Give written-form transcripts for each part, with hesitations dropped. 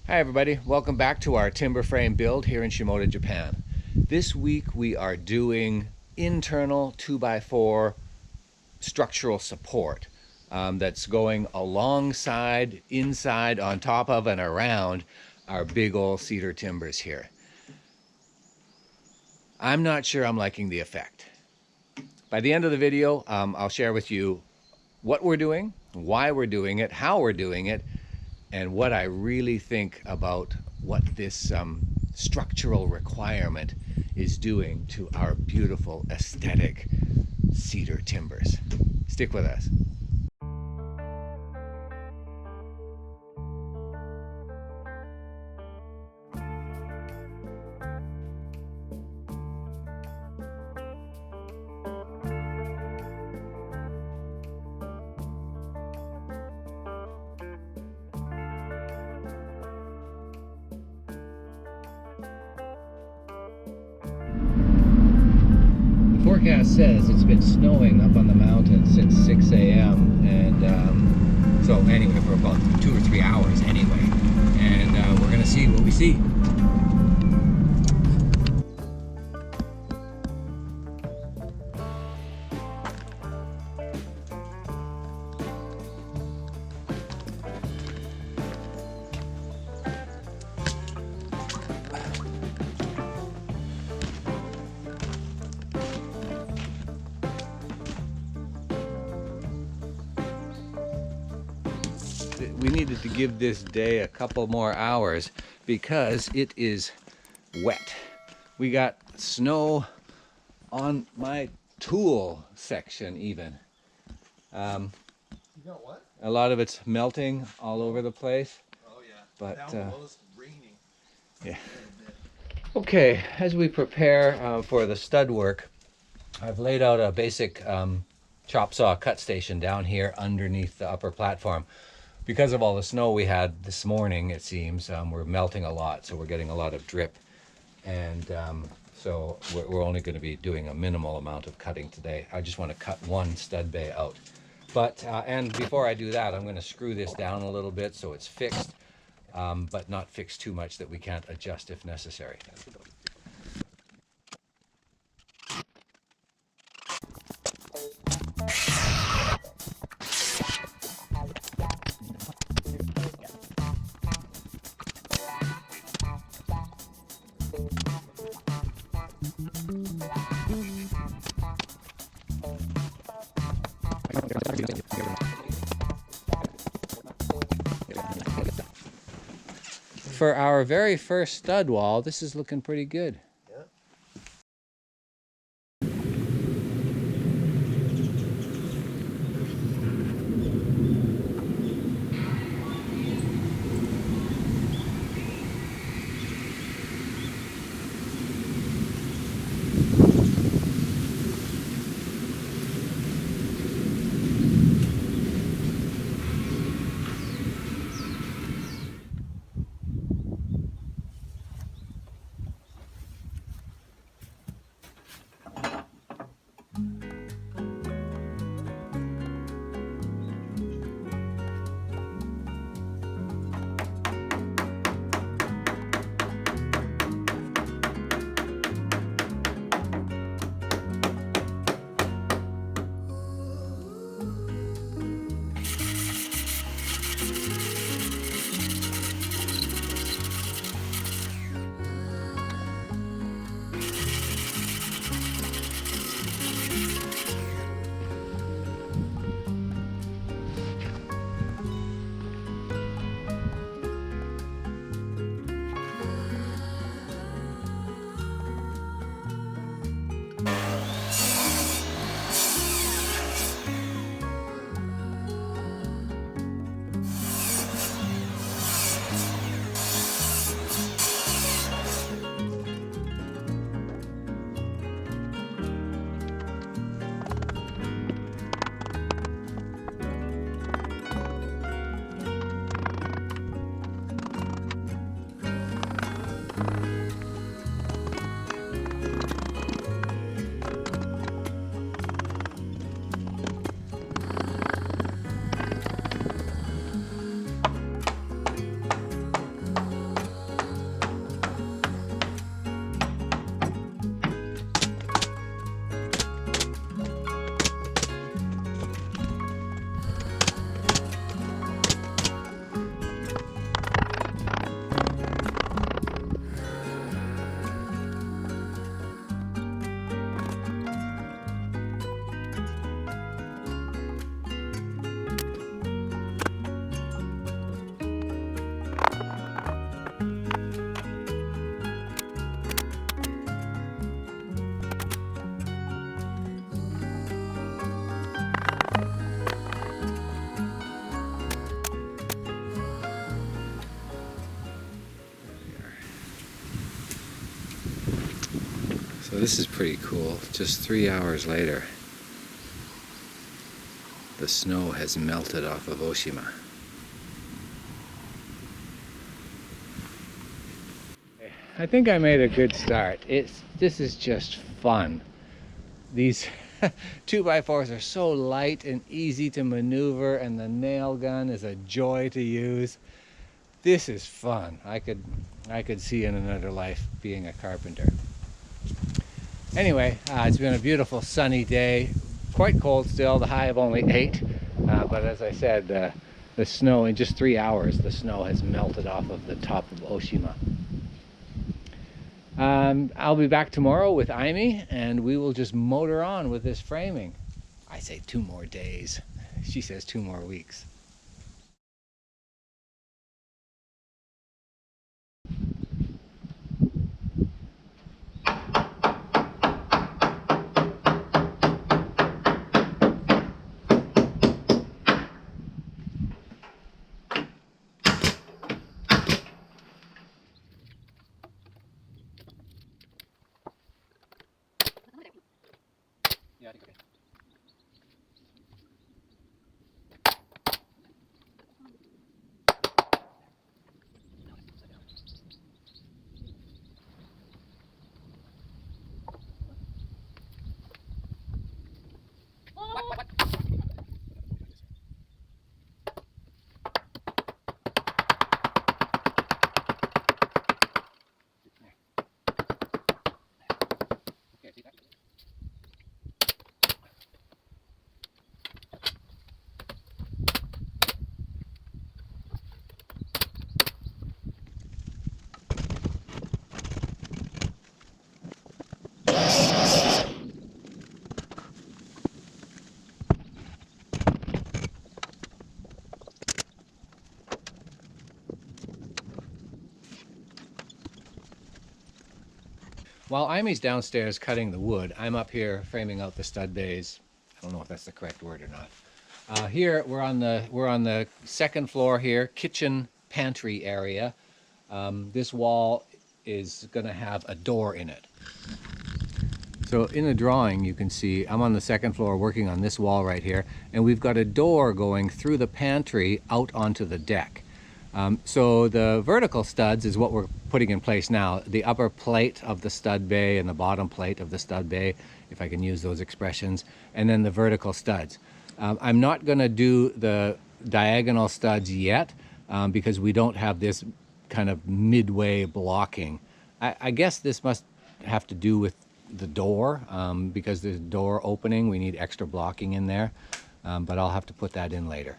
Hi everybody, welcome back to our timber frame build here in Shimoda, Japan. This week we are doing internal 2x4 structural support that's going alongside, inside, on top of, and around our big old cedar timbers here. I'm not sure I'm liking the effect. By the end of the video, I'll share with you what we're doing, why we're doing it, how we're doing it, and what I really think about what this structural requirement is doing to our beautiful aesthetic cedar timbers. Stick with us. The forecast says it's been snowing up on the mountain since 6 a.m. and so anyway, for about 2 or 3 hours anyway, and we're gonna see what we see. We needed to give this day a couple more hours because it is wet. We got snow on my tool section even. You got what? A lot of it's melting all over the place. Oh yeah. But down below it's raining. yeah. Okay, as we prepare for the stud work, I've laid out a basic chop saw cut station down here underneath the upper platform. Because of all the snow we had this morning, it seems, we're melting a lot, so we're getting a lot of drip. And so we're only going to be doing a minimal amount of cutting today. I just want to cut one stud bay out. But, and before I do that, I'm going to screw this down a little bit so it's fixed, but not fixed too much that we can't adjust if necessary. For our very first stud wall, this is looking pretty good. So this is pretty cool. Just 3 hours later, the snow has melted off of Oshima. I think I made a good start. This is just fun. These 2x4s are so light and easy to maneuver, and the nail gun is a joy to use. This is fun. I could see in another life being a carpenter. Anyway, it's been a beautiful sunny day. Quite cold still, the high of only 8. But as I said, the snow, in just 3 hours, the snow has melted off of the top of Oshima. I'll be back tomorrow with Aimee, and we will just motor on with this framing. I say 2 more days. She says 2 more weeks. Yeah, I think okay. While Aimee's downstairs cutting the wood, I'm up here framing out the stud bays. I don't know if that's the correct word or not. Here we're on the second floor here, kitchen pantry area. This wall is going to have a door in it. So in the drawing you can see I'm on the second floor working on this wall right here, and we've got a door going through the pantry out onto the deck. So the vertical studs is what we're putting in place now. The upper plate of the stud bay and the bottom plate of the stud bay, if I can use those expressions, and then the vertical studs. I'm not going to do the diagonal studs yet because we don't have this kind of midway blocking. I guess this must have to do with the door because the door opening, we need extra blocking in there, but I'll have to put that in later.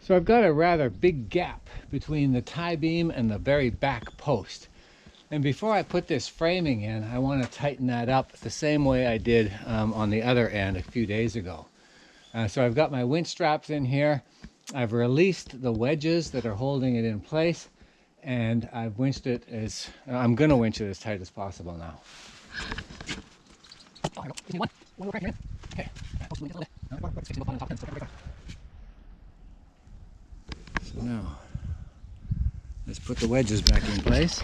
So I've got a rather big gap between the tie beam and the very back post. And before I put this framing in, I want to tighten that up the same way I did on the other end a few days ago. So I've got my winch straps in here. I've released the wedges that are holding it in place, and I've winched it as, I'm going to winch it as tight as possible now. Okay. So now, let's put the wedges back in place.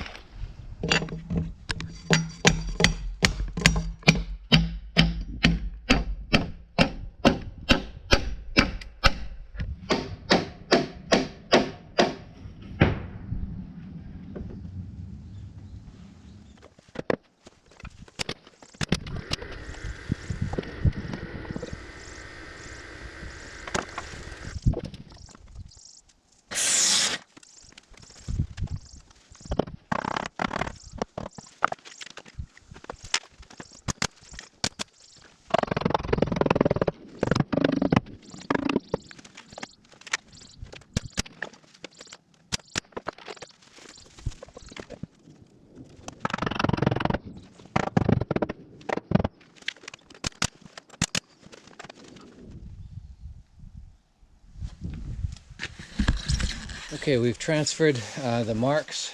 Okay, we've transferred the marks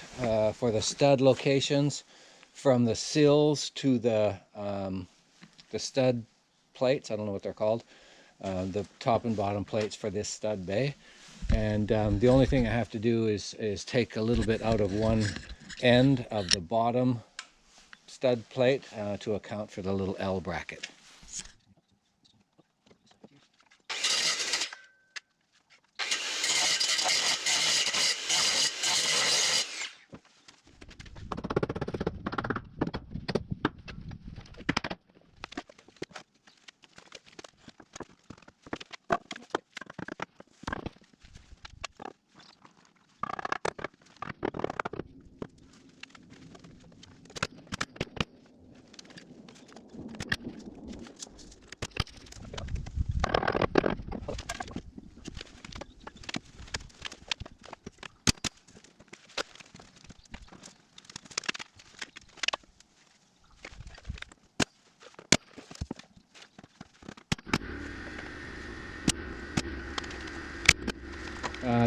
for the stud locations from the sills to the stud plates. I don't know what they're called. The top and bottom plates for this stud bay. And the only thing I have to do is take a little bit out of one end of the bottom stud plate to account for the little L bracket.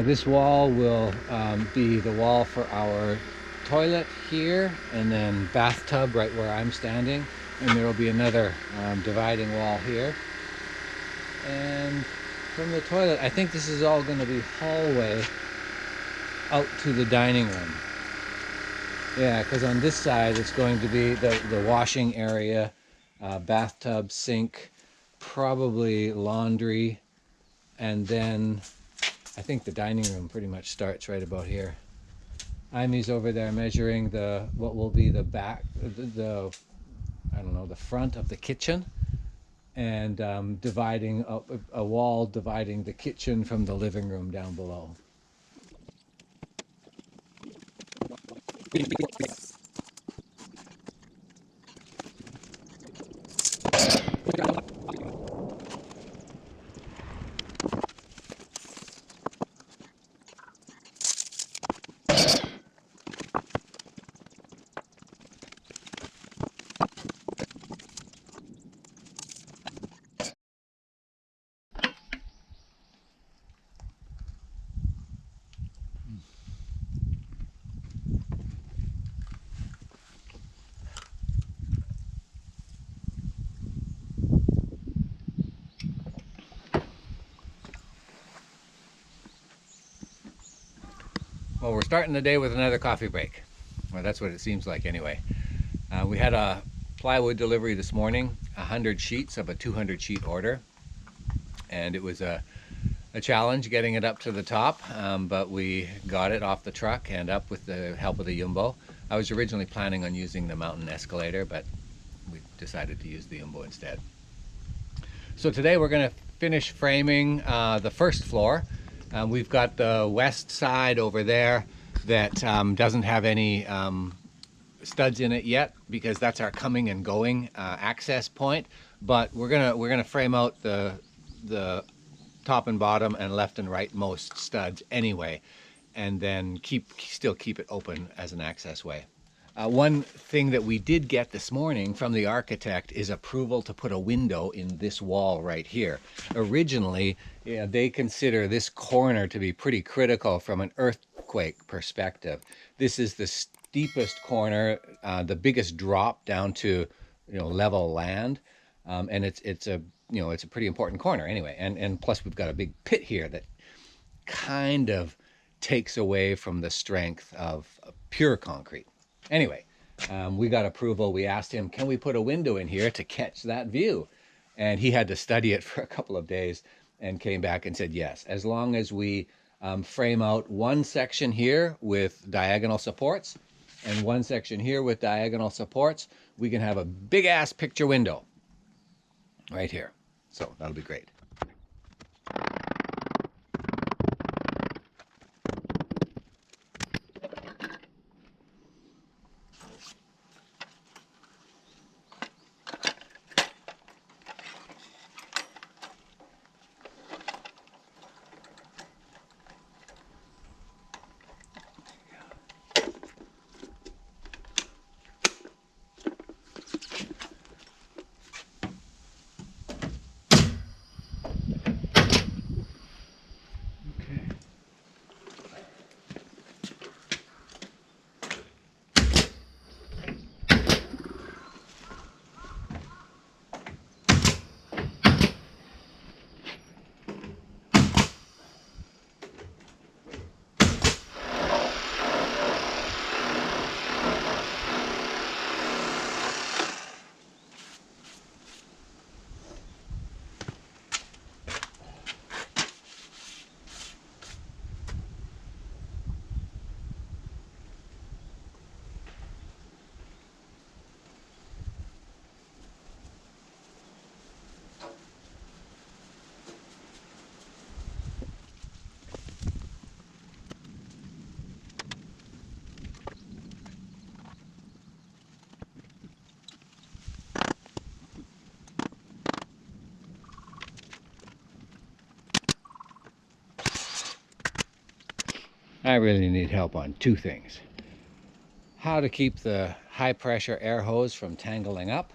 This wall will be the wall for our toilet here, and then bathtub right where I'm standing, and there will be another dividing wall here. And from the toilet, I think this is all going to be hallway out to the dining room. Yeah, because on this side it's going to be the washing area, bathtub, sink, probably laundry, and then I think the dining room pretty much starts right about here. Imie's over there measuring what will be the back, I don't know, the front of the kitchen, and dividing a wall dividing the kitchen from the living room down below. Well, we're starting the day with another coffee break. Well, that's what it seems like anyway. We had a plywood delivery this morning, 100 sheets of a 200 sheet order. And it was a challenge getting it up to the top, but we got it off the truck and up with the help of the Jumbo. I was originally planning on using the mountain escalator, but we decided to use the Jumbo instead. So today we're going to finish framing the first floor. We've got the west side over there that doesn't have any studs in it yet because that's our coming and going access point. But we're gonna frame out the top and bottom and left and right most studs anyway, and then still keep it open as an access way. One thing that we did get this morning from the architect is approval to put a window in this wall right here. Originally, they consider this corner to be pretty critical from an earthquake perspective. This is the steepest corner, the biggest drop down to level land, and it's a pretty important corner anyway. And plus we've got a big pit here that kind of takes away from the strength of pure concrete. Anyway, we got approval. We asked him, can we put a window in here to catch that view? And he had to study it for a couple of days and came back and said yes, as long as we frame out one section here with diagonal supports and one section here with diagonal supports, we can have a big ass picture window right here. So that'll be great. I really need help on two things. How to keep the high pressure air hose from tangling up,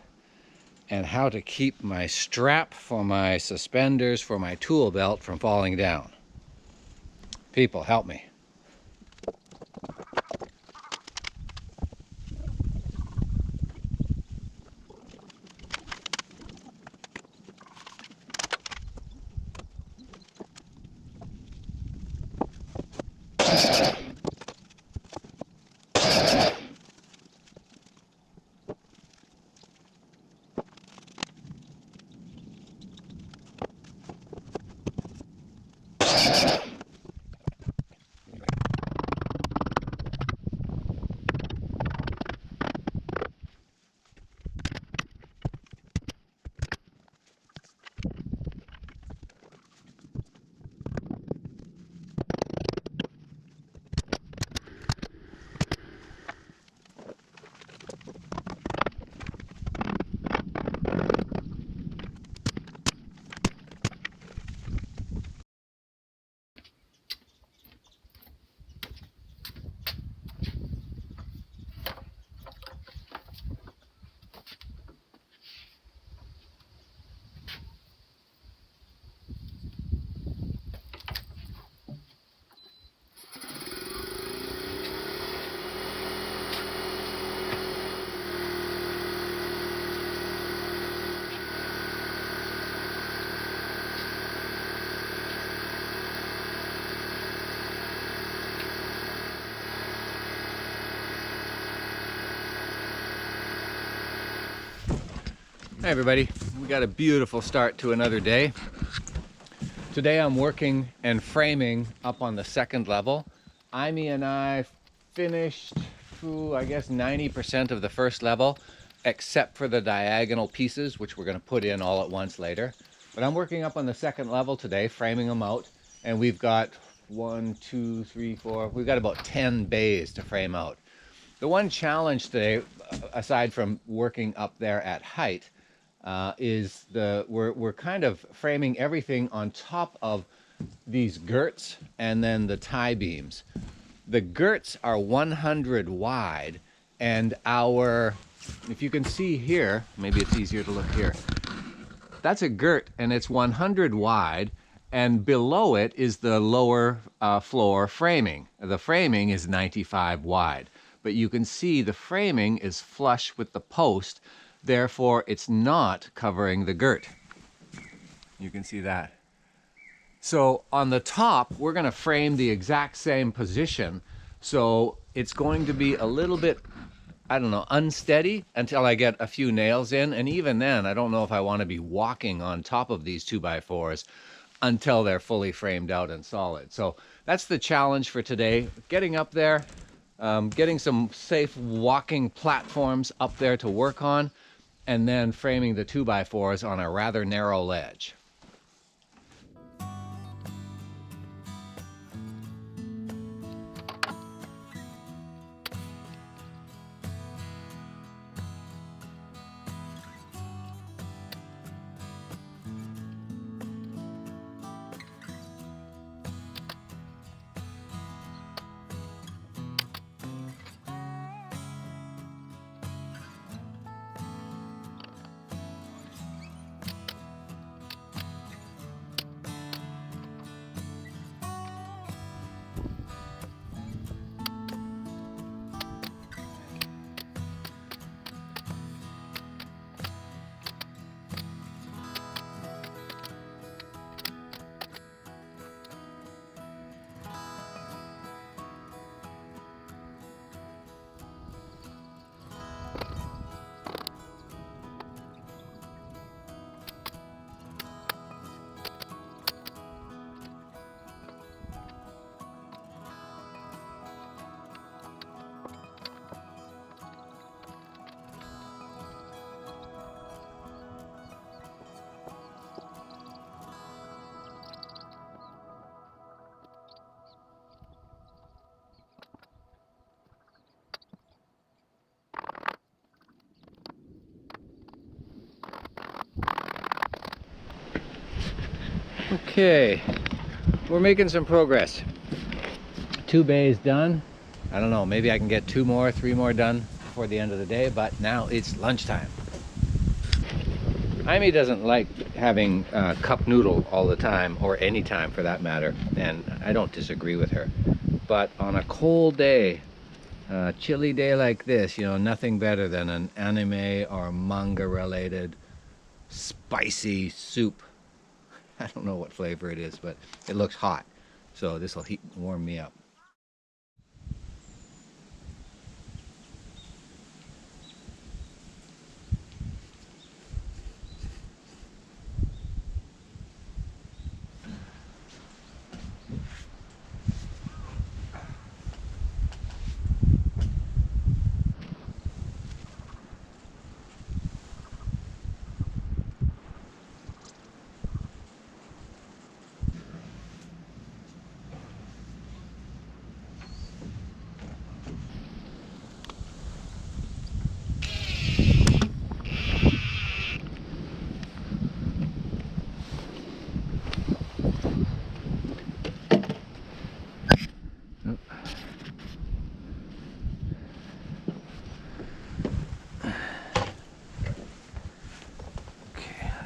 and how to keep my strap for my suspenders for my tool belt from falling down. People, help me. Hey everybody, we got a beautiful start to another day. Today I'm working and framing up on the second level. Imee and I finished, I guess 90% of the first level, except for the diagonal pieces, which we're going to put in all at once later. But I'm working up on the second level today, framing them out, and we've got 1, 2, 3, 4, we've got about 10 bays to frame out. The one challenge today, aside from working up there at height, is we're kind of framing everything on top of these girts and then the tie beams. The girts are 100 wide, and if you can see here, maybe it's easier to look here, that's a girt and it's 100 wide, and below it is the lower floor framing. The framing is 95 wide, but you can see the framing is flush with the post. Therefore, it's not covering the girt. You can see that. So on the top, we're going to frame the exact same position. So it's going to be a little bit, I don't know, unsteady until I get a few nails in. And even then, I don't know if I want to be walking on top of these 2x4s until they're fully framed out and solid. So that's the challenge for today. Getting up there, getting some safe walking platforms up there to work on, and then framing the 2x4s on a rather narrow ledge. Okay, we're making some progress. 2 bays done. I don't know, maybe I can get 2 more, 3 more done before the end of the day, but now it's lunchtime. Amy doesn't like having cup noodle all the time, or any time for that matter, and I don't disagree with her. But on a cold day, a chilly day like this, you know, nothing better than an anime or manga related spicy soup. I don't know what flavor it is, but it looks hot. So this will warm me up.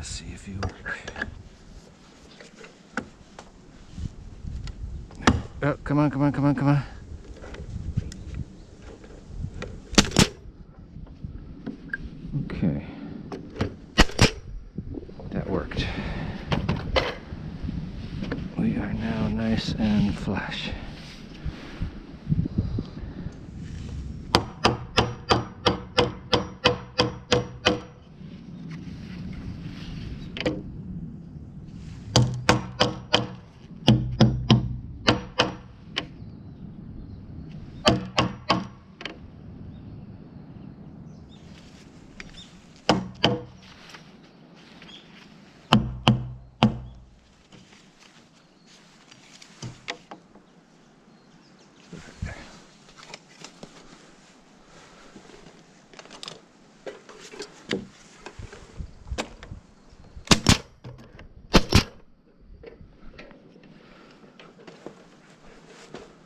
Let's see if you work. Oh, come on, come on, come on, come on. Okay. That worked. We are now nice and flush.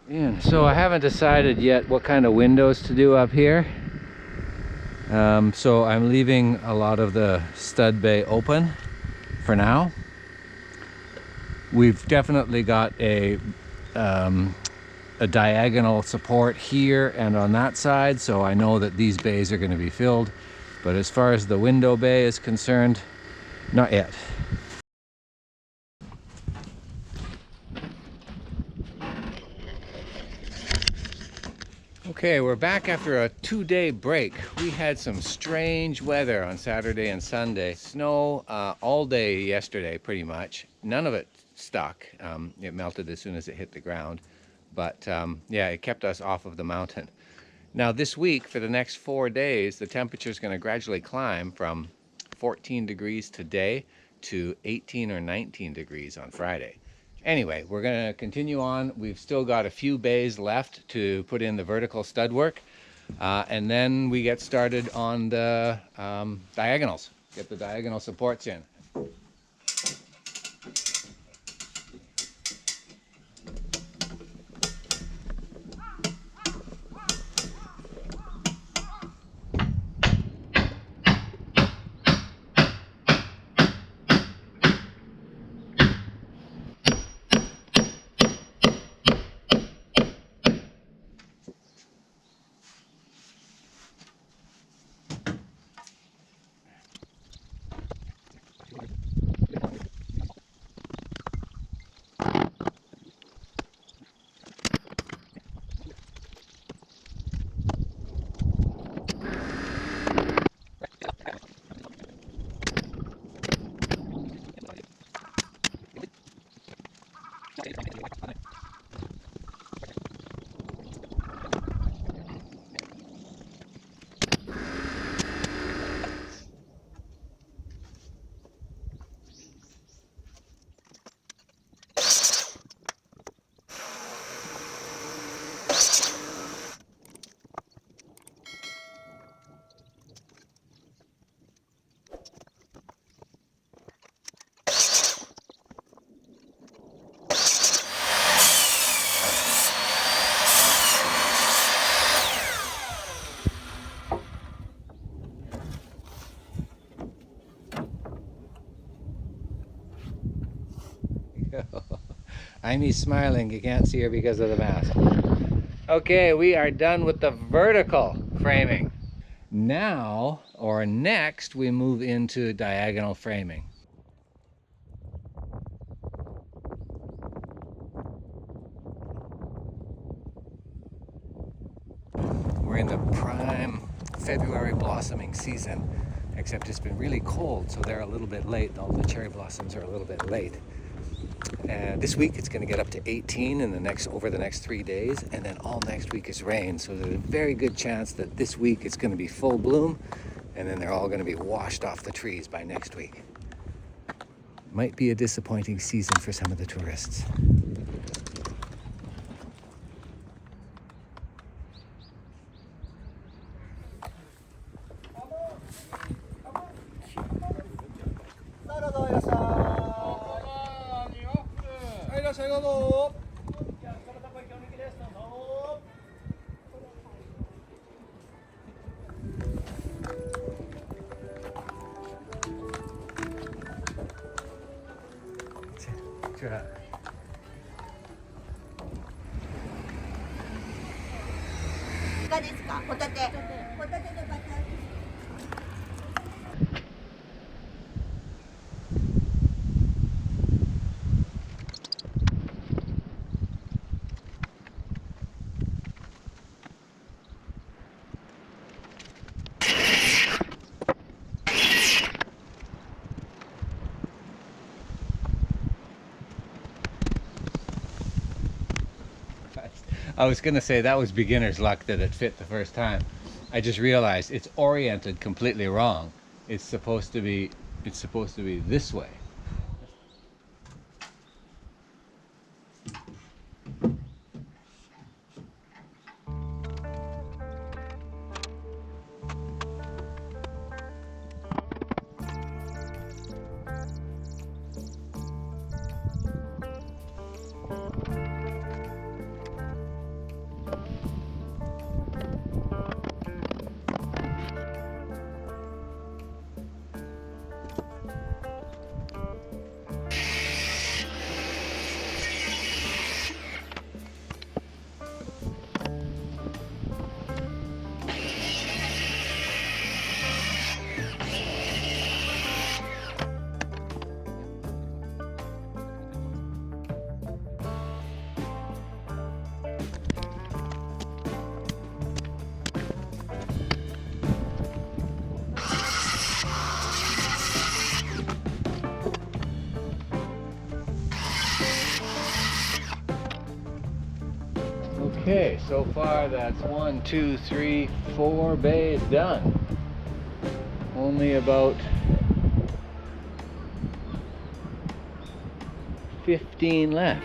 Yeah, so I haven't decided yet what kind of windows to do up here. So I'm leaving a lot of the stud bay open for now. We've definitely got a diagonal support here and on that side, so I know that these bays are going to be filled. But as far as the window bay is concerned, not yet. Okay, we're back after a 2-day break. We had some strange weather on Saturday and Sunday. Snow all day yesterday, pretty much. None of it stuck. It melted as soon as it hit the ground. But yeah, it kept us off of the mountain. Now this week, for the next 4 days, the temperature is going to gradually climb from 14 degrees today to 18 or 19 degrees on Friday. Anyway, we're going to continue on. We've still got a few bays left to put in the vertical stud work. And then we get started on the diagonals. Get the diagonal supports in. Amy's smiling. You can't see her because of the mask. Okay, we are done with the vertical framing. Now, or next, we move into diagonal framing. We're in the prime February blossoming season, except it's been really cold, so they're a little bit late. All the cherry blossoms are a little bit late. And this week it's going to get up to 18 over the next 3 days, and then all next week is rain. So there's a very good chance that this week it's going to be full bloom, and then they're all going to be washed off the trees by next week. Might be a disappointing season for some of the tourists. I was gonna say that was beginner's luck that it fit the first time. I just realized it's oriented completely wrong. It's supposed to be this way. Okay, so far that's 1, 2, 3, 4 bays done. Only about 15 left.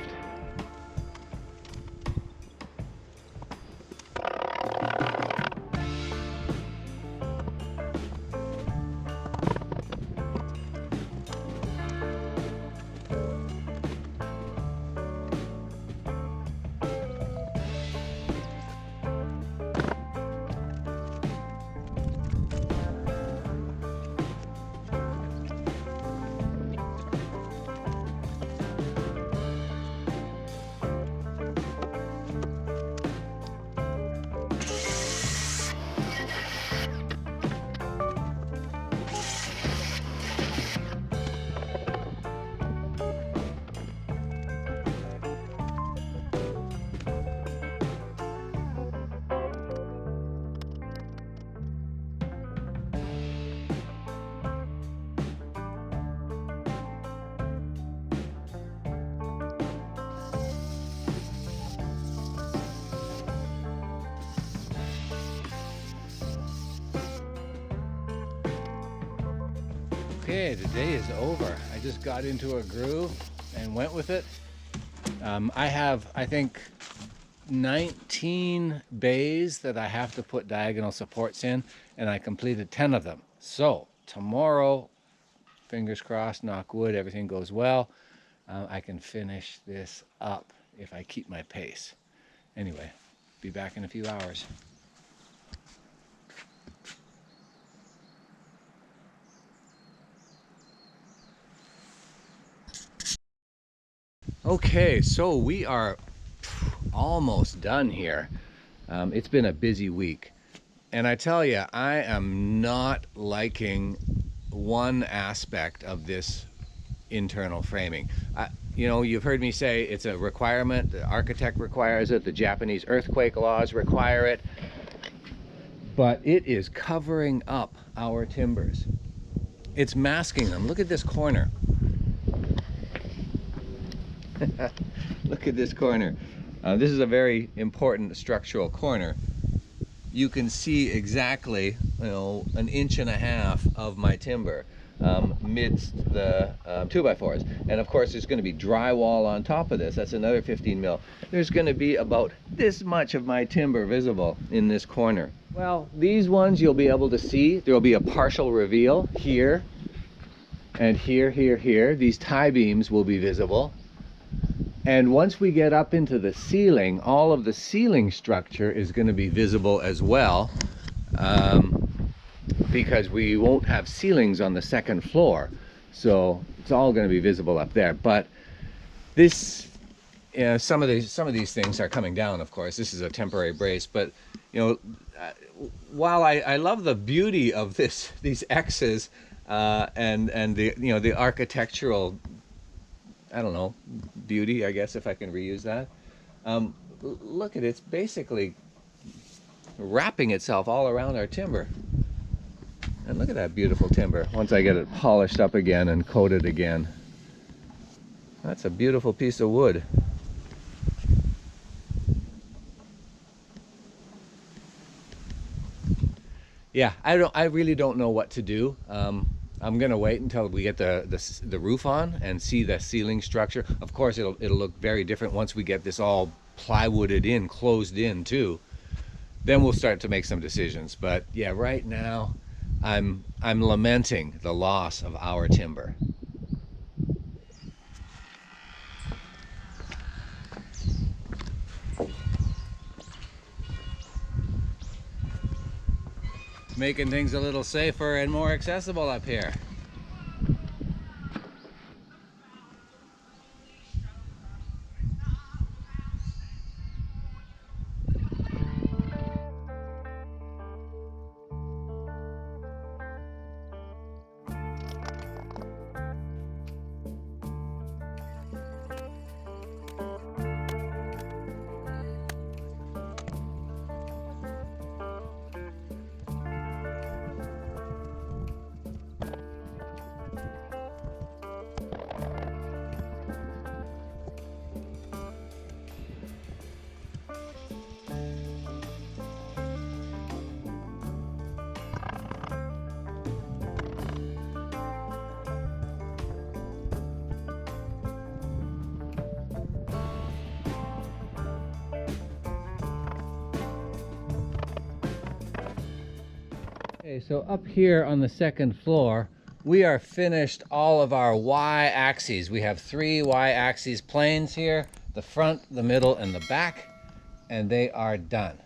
Okay, the day is over. I just got into a groove and went with it. I have, I think, 19 bays that I have to put diagonal supports in, and I completed 10 of them. So tomorrow, fingers crossed, knock wood, everything goes well, I can finish this up if I keep my pace. Anyway, be back in a few hours. Okay, so we are almost done here. It's been a busy week. And I tell you, I am not liking one aspect of this internal framing. You know, you've heard me say it's a requirement. The architect requires it. The Japanese earthquake laws require it. But it is covering up our timbers. It's masking them. Look at this corner. Look at this corner. This is a very important structural corner. You can see exactly, you know, 1.5 inches of my timber amidst the 2x4s. And of course, there's going to be drywall on top of this. That's another 15 mil. There's going to be about this much of my timber visible in this corner. Well, these ones you'll be able to see. There will be a partial reveal here and here, here, here. These tie beams will be visible. And once we get up into the ceiling, all of the ceiling structure is going to be visible as well, because we won't have ceilings on the second floor. So it's all going to be visible up there. But this, some of these things are coming down, of course. This is a temporary brace, but you know, while I love the beauty of these X's and the, you know, the architectural, I don't know, beauty, I guess, if I can reuse that. Look at it, it's basically wrapping itself all around our timber. And look at that beautiful timber. Once I get it polished up again and coated again. That's a beautiful piece of wood. Yeah, I really don't know what to do. I'm gonna wait until we get the roof on and see the ceiling structure. Of course, it'll look very different once we get this all plywooded in, closed in too. Then we'll start to make some decisions. But yeah, right now, I'm lamenting the loss of our timber. Making things a little safer and more accessible up here. Okay, so up here on the second floor, we are finished all of our Y-axes. We have 3 Y-axes planes here, the front, the middle, and the back, and they are done.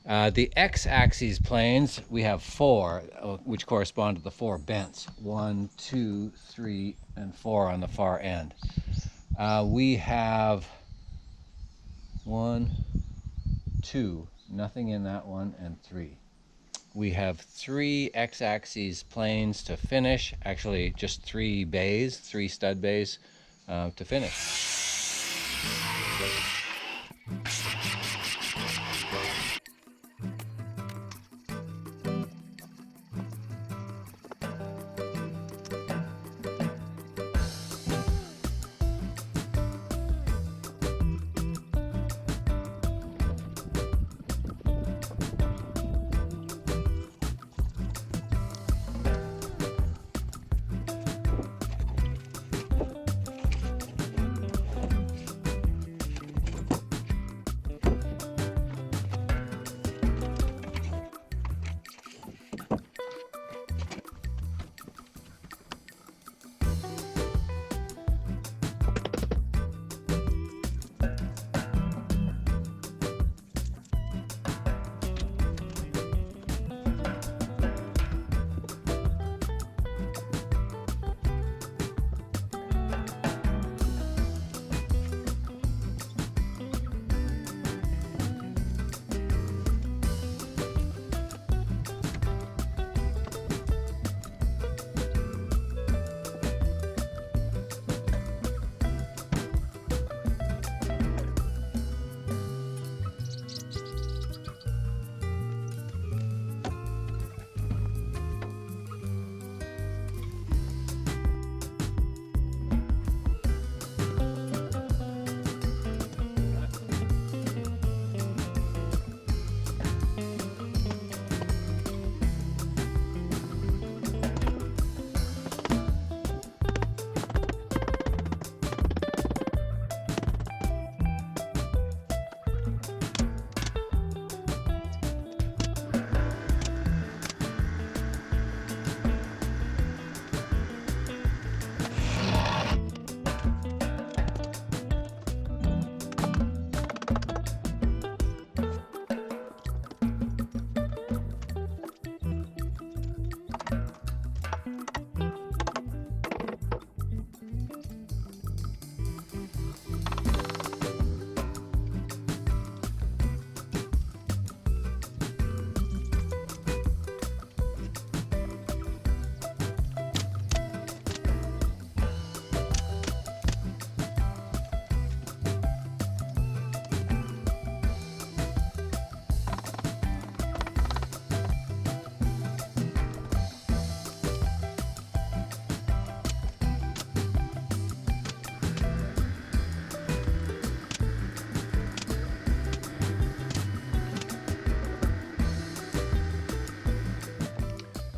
The X-axis planes, we have 4, which correspond to the 4 bents. 1, 2, 3, and 4 on the far end. We have 1, 2, nothing in that one, and 3. We have 3 X-axis planes to finish, actually just 3 bays, 3 stud bays to finish.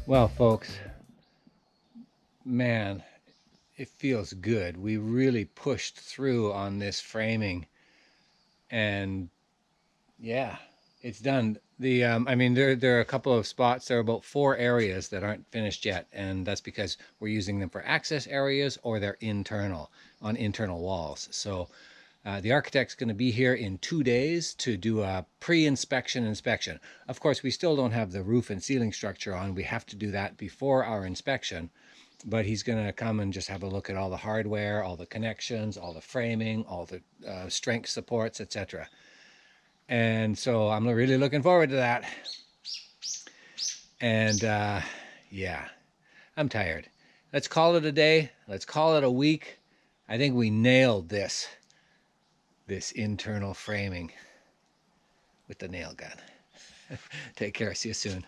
Well, folks, man, it feels good. We really pushed through on this framing, and yeah, it's done. I mean, there are a couple of spots. There are about 4 areas that aren't finished yet, and that's because we're using them for access areas or they're internal on internal walls. So the architect's going to be here in 2 days to do a pre-inspection inspection. Of course, we still don't have the roof and ceiling structure on. We have to do that before our inspection. But he's going to come and just have a look at all the hardware, all the connections, all the framing, all the strength supports, etc. And so I'm really looking forward to that. And yeah, I'm tired. Let's call it a day. Let's call it a week. I think we nailed this internal framing with the nail gun. Take care. See you soon.